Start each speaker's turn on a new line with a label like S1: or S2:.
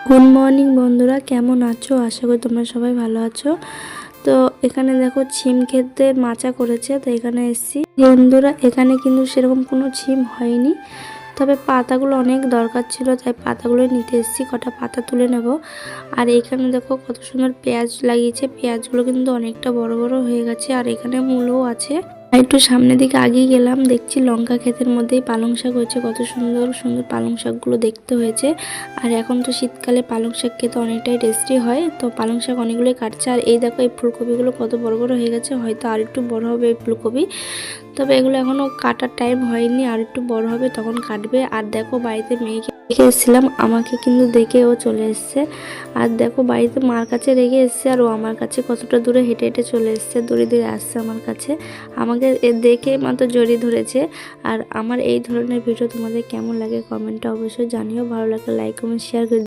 S1: Good morning বন্ধুরা, কেমন আছো? আশা করি তোমরা সবাই ভালো আছো। তো এখানে দেখো ছিম ক্ষেতে মাচা করেছে, তো এখানে এসেছি বন্ধুরা। এখানে কিন্তু সেরকম কোনো ছিম হয়নি, তবে পাতাগুলো অনেক দরকার ছিল, তাই পাতাগুলো নিতে এসেছি। কটা পাতা তুলে নেব। আর এখানে দেখো কত সুন্দর পেঁয়াজ লাগিয়েছে, পেঁয়াজগুলো কিন্তু অনেকটা বড় বড় হয়ে গেছে। আর এখানে মূলও আছে। একটু সামনের দিকে আগিয়ে গেলাম, দেখছি লঙ্কা ক্ষেতের মধ্যেই পালং শাক হয়েছে। কত সুন্দর সুন্দর পালং শাকগুলো দেখতে হয়েছে। আর এখন তো শীতকালে পালং শাক খেতে অনেকটাই টেস্টি হয়, তো পালং শাক অনেকগুলোই কাটছে। আর এই দেখো এই ফুলকপিগুলো কত বড় বড় হয়ে গেছে, হয়তো আর একটু বড় হবে এই ফুলকপি। তবে এগুলো এখনো কাটার টাইম হয়নি, আর একটু বড় হবে তখন কাটবে। আর দেখো বাড়িতে মেয়েকে রেখে এসেছিলাম, আমাকে কিন্তু দেখে ও চলে এসছে। আর দেখো বাড়িতে মার কাছে রেখে এসছে, আর ও আমার কাছে কতটা দূরে হেঁটে হেঁটে চলে এসছে, দড়ি দিয়ে আসছে আমার কাছে। আমাকে দেখে মাত্র জড়িয়ে ধরেছে। আর আমার এই ধরনের ভিডিও তোমাদের কেমন লাগে কমেন্টে অবশ্যই জানিও। ভালো লাগলে লাইক কমেন্ট শেয়ার করে